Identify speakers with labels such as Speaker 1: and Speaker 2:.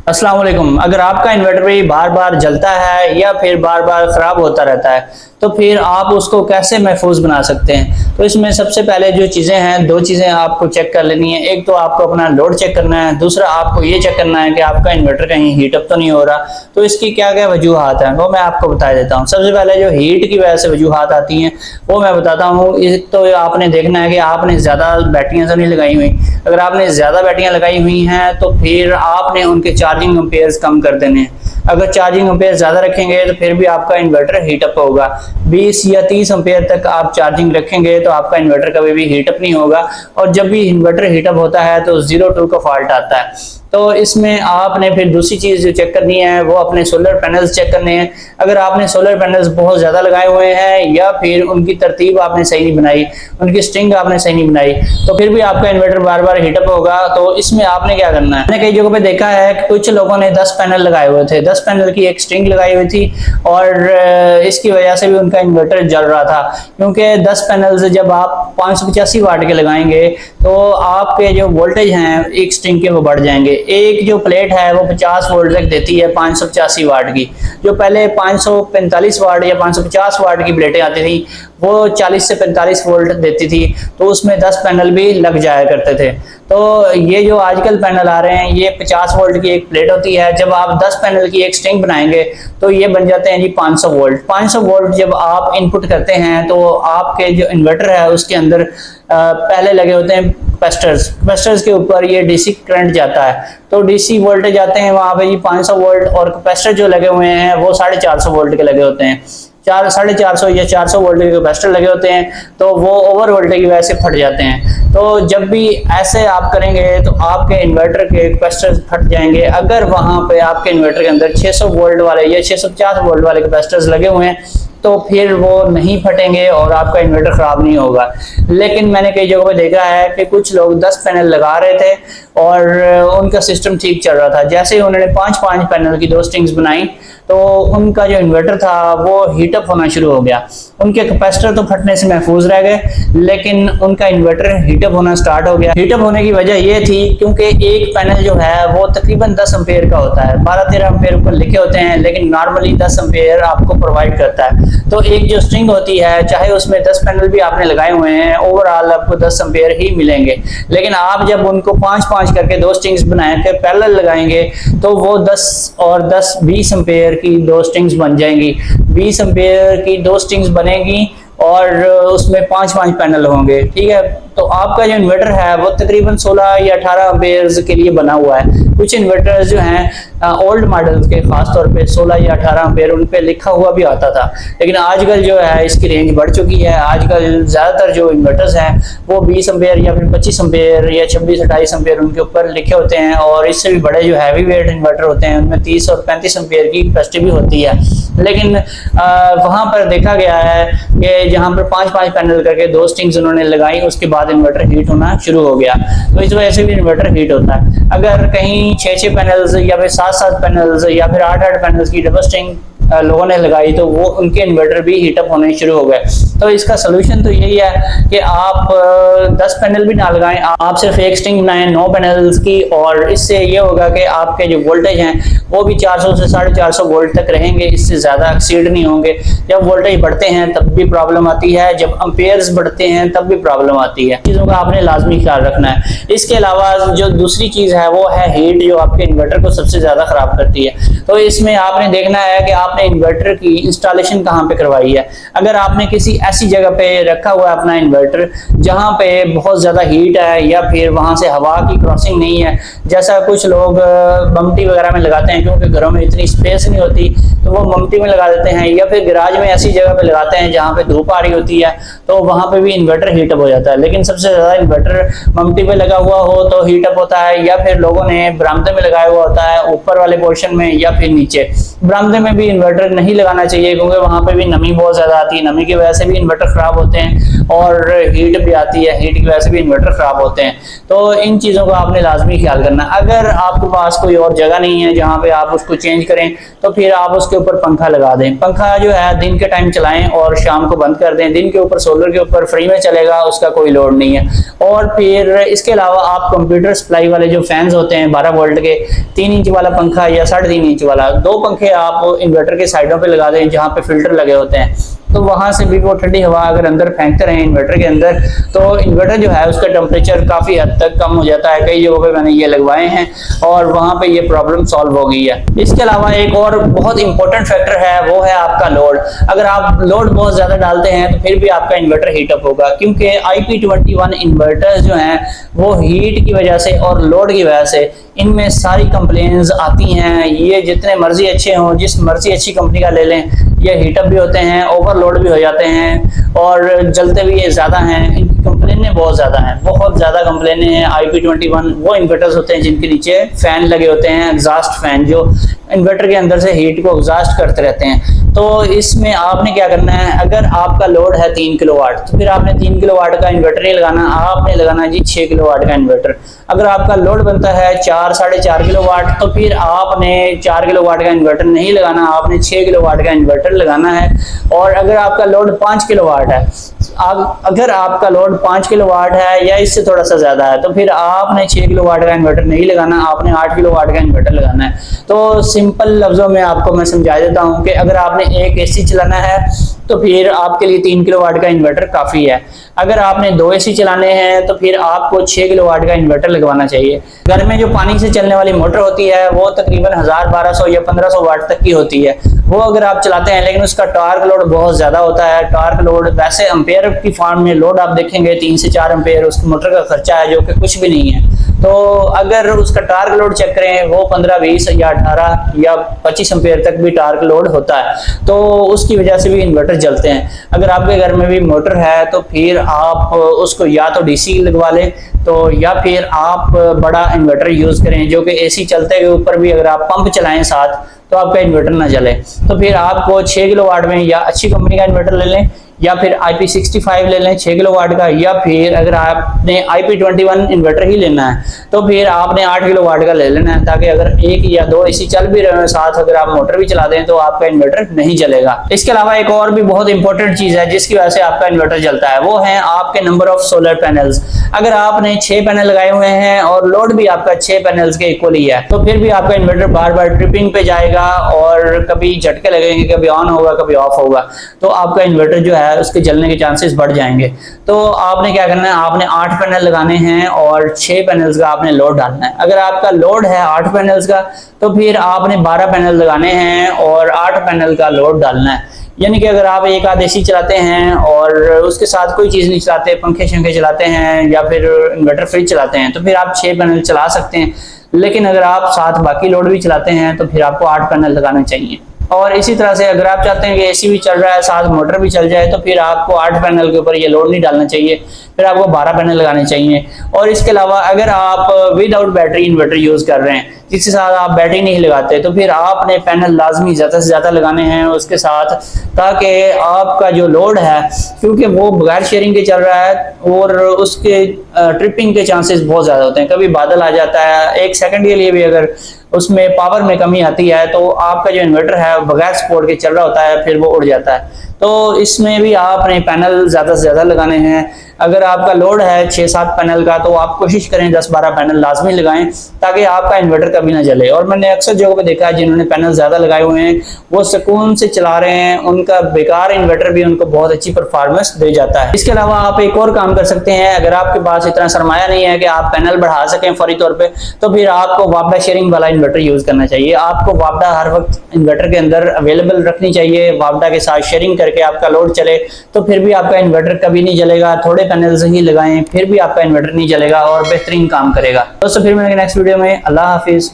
Speaker 1: अस्सलाम वालेकुम। अगर आपका इन्वर्टर भी बार बार जलता है या फिर बार बार ख़राब होता रहता है तो फिर आप उसको कैसे महफूज बना सकते हैं। तो इसमें सबसे पहले जो चीज़ें हैं, दो चीज़ें आपको चेक कर लेनी है। एक तो आपको अपना लोड चेक करना है, दूसरा आपको ये चेक करना है कि आपका इन्वर्टर कहीं हीट अप तो नहीं हो रहा। तो इसकी क्या क्या वजूहात हैं वो मैं आपको बता देता हूँ। सबसे पहले जो हीट की वजह से वजूहात आती हैं वो मैं बताता हूँ। एक तो आपने देखना है कि आपने ज़्यादा बैटरियाँ तो नहीं लगाई हुई। अगर आपने ज़्यादा बैटरियाँ लगाई हुई हैं तो फिर आपने उनके चार्जिंग एम्पेयर्स कम कर देने हैं। अगर चार्जिंग एम्पेयर ज़्यादा रखेंगे तो फिर भी आपका इन्वर्टर हीटअप होगा। 20 या 30 एम्पेयर तक आप चार्जिंग रखेंगे तो आपका इन्वर्टर कभी भी हीटअप नहीं होगा। और जब भी इन्वर्टर हीटअप होता है तो 0 2 का फॉल्ट आता है। तो इसमें आपने फिर दूसरी चीज़ जो चेक करनी है वो अपने सोलर पैनल्स चेक करने हैं। अगर आपने सोलर पैनल्स बहुत ज़्यादा लगाए हुए हैं या फिर उनकी तरतीब आपने सही नहीं बनाई, उनकी स्ट्रिंग आपने सही नहीं बनाई, तो फिर भी आपका इन्वर्टर बार बार हीटअप होगा। तो इसमें आपने क्या करना है, मैंने कई जगहों पे देखा है कि कुछ लोगों ने 10 पैनल लगाए हुए थे, 10 पैनल की एक स्ट्रिंग लगाई हुई थी और इसकी वजह से भी उनका इन्वर्टर जल रहा था। क्योंकि 10 पैनल्स जब आप 585 वाट के लगाएंगे तो आपके जो वोल्टेज हैं एक स्ट्रिंग के वो बढ़ जाएंगे। एक जो प्लेट है वो 50 वोल्ट तक देती है 585 वाट की। जो पहले 545 वाट या 550 वाट की प्लेटें आती थी वो 40 से 45 वोल्ट देती थी, तो उसमें 10 पैनल भी लग जाया करते थे। तो ये जो आजकल पैनल आ रहे हैं ये 50 वोल्ट की एक प्लेट होती है। जब आप 10 पैनल की एक स्ट्रिंग बनाएंगे तो ये बन जाते हैं जी 500 वोल्ट। 500 वोल्ट जब आप इनपुट करते हैं तो आपके जो इन्वर्टर है उसके अंदर पहले लगे होते हैं कैपेसिटर्स के ऊपर ये डीसी करंट जाता है। तो डीसी वोल्टेज आते हैं वहाँ पे जी 500 वोल्ट, और कैपेसिटर जो लगे हुए हैं वो 450 वोल्ट के लगे होते हैं। 450 या 400 वोल्ट के कैपेसिटर लगे होते हैं तो वो ओवर वोल्टेज की वजह से फट जाते हैं। तो जब भी ऐसे आप करेंगे तो आपके इन्वर्टर के कैपेसिटर फट जाएंगे। अगर वहाँ पे आपके इन्वर्टर के अंदर 600 वोल्ट वाले या 650 वोल्ट वाले कैपेसिटर्स लगे हुए हैं तो फिर वो नहीं फटेंगे और आपका इन्वर्टर ख़राब नहीं होगा। लेकिन मैंने कई जगहों पे देखा है कि कुछ लोग 10 पैनल लगा रहे थे और उनका सिस्टम ठीक चल रहा था। जैसे ही उन्होंने 5-5 पैनल की 2 स्ट्रिंग्स बनाई तो उनका जो इन्वर्टर था वो हीटअप होना शुरू हो गया। उनके कैपेसिटर तो फटने से महफूज रह गए लेकिन उनका इन्वर्टर हीटअप होना स्टार्ट हो गया। हीटअप होने की वजह ये थी क्योंकि एक पैनल जो है वो तकरीबन 10 एम्पेयर का होता है। 12-13 एम्पेयर ऊपर लिखे होते हैं लेकिन नॉर्मली 10 एम्पेयर आपको प्रोवाइड करता है। तो एक जो स्ट्रिंग होती है चाहे उसमें 10 पैनल भी आपने लगाए हुए हैं ओवरऑल आपको 10 एम्पेयर ही मिलेंगे। लेकिन आप जब उनको 5-5 करके 2 स्ट्रिंग्स बना के पैरेलल लगाएंगे तो वो 10 और 10 20 एम्पेयर की 2 स्ट्रिंग्स बन जाएंगी। 20 एम्पेयर की 2 स्ट्रिंग्स बनेगी और उसमें 5-5 पैनल होंगे। ठीक है, तो आपका जो इन्वर्टर है वो तकरीबन 16 या 18 एम्पेयर के लिए बना हुआ है। कुछ इन्वर्टर्स जो हैं ओल्ड मॉडल्स के खास तौर पे 16 या 18 एम्पेयर उन पे लिखा हुआ भी आता था, लेकिन आजकल जो है इसकी रेंज बढ़ चुकी है। आजकल ज़्यादातर जो इन्वर्टर्स हैं वो 20 एम्पेयर या फिर 25 एम्पेयर या 26-28 एम्पेयर उनके ऊपर लिखे होते हैं। और इससे भी बड़े जो हैवी वेट इन्वर्टर होते हैं उनमें 30 और 35 एम्पेयर की कैपेसिटी भी होती है। लेकिन वहाँ पर देखा गया है कि जहाँ पर 5-5 पैनल करके 2 स्ट्रिंग्स उन्होंने लगाई उसके बाद इन्वर्टर हीट होना शुरू हो गया। तो इस वजह से भी इन्वर्टर हीट होता है। अगर कहीं 6-6 पैनल्स या फिर 7-7 पैनल्स या फिर 8-8 पैनल्स की डबल स्ट्रिंग लोगों ने लगाई तो वो उनके इन्वर्टर भी हीटअप होने शुरू हो गए। तो इसका सोल्यूशन तो यही है कि आप 10 पैनल भी ना लगाएं, आप सिर्फ एक स्ट्रिंग बनाएं 9 पैनल्स की, और इससे ये होगा कि आपके जो वोल्टेज हैं वो भी 400 से 450 वोल्ट तक रहेंगे, इससे ज़्यादा एक्सीड नहीं होंगे। जब वोल्टेज बढ़ते हैं तब भी प्रॉब्लम आती है, जब एम्पेयर्स बढ़ते हैं तब भी प्रॉब्लम आती है। चीज़ों का आपने लाजमी ख्याल रखना है। इसके अलावा जो दूसरी चीज़ है वो है हीट, जो आपके इन्वर्टर को सबसे ज़्यादा ख़राब करती है। तो इसमें आपने देखना है कि आपने इन्वर्टर की इंस्टॉलेशन कहाँ पे करवाई है। अगर आपने किसी ऐसी जगह पे रखा हुआ है अपना इन्वर्टर जहाँ पे बहुत ज़्यादा हीट है या फिर वहाँ से हवा की क्रॉसिंग नहीं है, जैसा कुछ लोग ममटी वगैरह में लगाते हैं क्योंकि घरों में इतनी स्पेस नहीं होती तो वो ममटी में लगा देते हैं, या फिर गैराज में ऐसी जगह पे लगाते हैं जहाँ पे धूप आ रही होती है तो वहाँ पे भी इन्वर्टर हीटअप हो जाता है। लेकिन सबसे ज़्यादा इन्वर्टर ममटी पे लगा हुआ हो तो हीटअप होता है, या फिर लोगों ने बरामदे में लगाया हुआ होता है ऊपर वाले पोर्शन में या फिर नीचे। बरामदे में भी इन्वर्टर इन्वर्टर नहीं लगाना चाहिए, क्योंकि वहाँ पे भी नमी बहुत ज़्यादा आती है, नमी की वजह से भी इन्वर्टर ख़राब होते हैं और हीट भी आती है, हीट की वजह से भी इन्वर्टर ख़राब होते हैं। तो इन चीज़ों का आपने लाजमी ख्याल करना। अगर आपके पास कोई और जगह नहीं है जहाँ पे आप उसको चेंज करें, तो फिर आप उसके ऊपर पंखा लगा दें। पंखा जो है दिन के टाइम चलाएं और शाम को बंद कर दें। दिन के ऊपर सोलर के ऊपर फ्री में चलेगा, उसका कोई लोड नहीं है। और फिर इसके अलावा आप कंप्यूटर सप्लाई वाले जो फैंस होते हैं 12 वोल्ट के, 3 इंच वाला पंखा या 3.5 इंच वाला, 2 पंखे आप इन्वर्टर के साइडों पे लगा दें जहाँ पे फिल्टर लगे होते हैं। तो वहां से भी वो ठंडी हवा अगर अंदर फेंकते रहे इन्वर्टर के अंदर, तो इन्वर्टर जो है उसका टेम्परेचर काफी हद तक कम हो जाता है। कई जगहों पे मैंने ये लगवाए हैं और वहां पे ये प्रॉब्लम सॉल्व हो गई है। इसके अलावा एक और बहुत इंपॉर्टेंट फैक्टर है, वो है आपका लोड। अगर आप लोड बहुत ज्यादा डालते हैं तो फिर भी आपका इन्वर्टर हीट अप होगा, क्योंकि IP21 इन्वर्टर्स जो हैं वो हीट की वजह से और लोड की वजह से इनमें सारी कंप्लेंट्स आती हैं। ये जितने मर्जी अच्छे हों, जिस मर्जी अच्छी कंपनी का ले लें, ये हीटअप भी होते हैं, ओवरलोड भी हो जाते हैं और जलते भी ये ज़्यादा हैं। इनकी कंप्लेनें बहुत ज़्यादा हैं, बहुत ज़्यादा कंप्लेनें हैं। IP21 वो इन्वर्टर्स होते हैं जिनके नीचे फ़ैन लगे होते हैं, एग्जॉस्ट फ़ैन, जो इन्वर्टर के अंदर से हीट को एग्जॉस्ट करते रहते हैं। तो इसमें आपने क्या करना है, अगर आपका लोड है 3 किलोवाट, तो फिर आपने 3 किलोवाट का इन्वर्टर नहीं लगाना, आपने लगाना जी 6 किलोवाट का इन्वर्टर। अगर आपका लोड बनता है 4 साढ़े 4 किलोवाट, तो फिर आपने 4 किलोवाट का इन्वर्टर नहीं लगाना, आपने 6 किलोवाट का इन्वर्टर लगाना है। और अगर आपका लोड 5 किलोवाट है, अगर आपका लोड 5 किलोवाट है या इससे थोड़ा सा ज्यादा है, तो फिर आपने 6 किलोवाट का इन्वर्टर नहीं लगाना, आपने 8 किलोवाट का इन्वर्टर लगाना है। तो सिंपल लफ्जों में आपको मैं समझा देता हूं कि अगर आपने एक AC चलाना है तो फिर आपके लिए 3 किलोवाट का इन्वर्टर काफी है। अगर आपने 2 AC चलाने हैं तो फिर आपको 6 किलोवाट का इन्वर्टर लगवाना चाहिए। घर में जो पानी से चलने वाली मोटर होती है वो तकरीबन 1000, 1200 या 1500 वाट तक की होती है। वो अगर आप चलाते हैं, लेकिन उसका टार्क लोड बहुत ज्यादा होता है। टार्क लोड वैसे एम्पेयर की फॉर्म में लोड आप देखेंगे 3 से 4 एम्पेयर उस मोटर का खर्चा है, जो कि कुछ भी नहीं है। तो अगर उसका टार्क लोड चेक करें, वो 15, 20 या 18 या 25 एम्पेयर तक भी टार्क लोड होता है। तो उसकी वजह से भी इन्वर्टर जलते हैं। अगर आपके घर में भी मोटर है तो फिर आप उसको या तो DC लगवा लें, तो या फिर आप बड़ा इन्वर्टर यूज करें, जो कि AC चलते के ऊपर भी अगर आप पंप चलाएं साथ, तो आपका इन्वर्टर ना जले। तो फिर आपको 6 किलोवाट में या अच्छी कंपनी का इन्वर्टर ले लें, या फिर IP65 ले लें 6 किलोवाट का, या फिर अगर आपने IP21 इन्वर्टर ही लेना है तो फिर आपने 8 किलोवाट का ले लेना है, ताकि अगर 1 या 2 AC चल भी रहे हैं साथ, अगर आप मोटर भी चला दें तो आपका इन्वर्टर नहीं जलेगा। इसके अलावा एक और भी बहुत इंपॉर्टेंट चीज है जिसकी वजह से आपका इन्वर्टर जलता है, वो है आपके नंबर ऑफ सोलर पैनल्स। अगर आपने 6 पैनल लगाए हुए हैं और लोड भी आपका 6 पैनल्स के इक्वल ही है, तो फिर भी आपका इन्वर्टर बार बार ट्रिपिंग पे जाएगा और कभी झटके लगेंगे, कभी ऑन होगा, कभी ऑफ होगा। तो आपका इन्वर्टर जो है उसके जलने के चांसेस बढ़ जाएंगे। तो आपने क्या करना है, आपने 8 पैनल लगाने हैं और 6 पैनल्स का आपने लोड डालना है। अगर आपका लोड है 8 पैनल्स का, तो फिर आपने 12 पैनल लगाने हैं और 8 पैनल का लोड डालना है। यानी कि अगर आप एक आध AC चलाते हैं और उसके साथ कोई चीज़ नहीं चलाते, पंखे शंखे चलाते हैं या फिर इन्वर्टर फ्रिज चलाते हैं, तो फिर आप 6 पैनल चला सकते हैं। लेकिन अगर आप साथ बाकी लोड भी चलाते हैं तो फिर आपको 8 पैनल लगाने चाहिए। और इसी तरह से अगर आप चाहते हैं कि AC भी चल रहा है साथ मोटर भी चल जाए, तो फिर आपको 8 पैनल के ऊपर ये लोड नहीं डालना चाहिए, फिर आपको 12 पैनल लगाने चाहिए। और इसके अलावा अगर आप विदाउट बैटरी इन्वर्टर यूज कर रहे हैं, जिसके साथ आप बैटरी नहीं लगाते, तो फिर आपने पैनल लाजमी ज़्यादा से ज़्यादा लगाने हैं उसके साथ, ताकि आपका जो लोड है, क्योंकि वो बगैर शेयरिंग के चल रहा है और उसके ट्रिपिंग के चांसेस बहुत ज़्यादा होते हैं। कभी बादल आ जाता है, 1 सेकंड के लिए भी अगर उसमें पावर में कमी आती है तो आपका जो इन्वर्टर है बगैर सपोर्ट के चल रहा होता है, फिर वो उड़ जाता है। तो इसमें भी आपने पैनल ज़्यादा से ज़्यादा लगाने हैं। अगर आपका लोड है 6-7 पैनल का, तो आप कोशिश करें 10-12 पैनल लाजमी लगाएं, ताकि आपका इन्वर्टर कभी ना जले। और मैंने अक्सर जगहों पे देखा है जिन्होंने पैनल ज़्यादा लगाए हुए हैं वो सुकून से चला रहे हैं, उनका बेकार इन्वर्टर भी उनको बहुत अच्छी परफॉर्मेंस दे जाता है। इसके अलावा आप एक और काम कर सकते हैं, अगर आपके पास इतना सरमाया नहीं है कि आप पैनल बढ़ा सकें फौरी तौर पर, तो फिर आपको वापडा शेयरिंग वाला इन्वर्टर यूज़ करना चाहिए। आपको वापडा हर वक्त इन्वर्टर के अंदर अवेलेबल रखनी चाहिए। वापडा के साथ शेयरिंग करके आपका लोड चले, तो फिर भी आपका इन्वर्टर कभी नहीं जलेगा। थोड़े पैनल ही लगाएं, फिर भी आपका इन्वर्टर नहीं जलेगा और बेहतरीन काम करेगा। दोस्तों फिर मिलेंगे नेक्स्ट वीडियो में। अल्लाह हाफिज।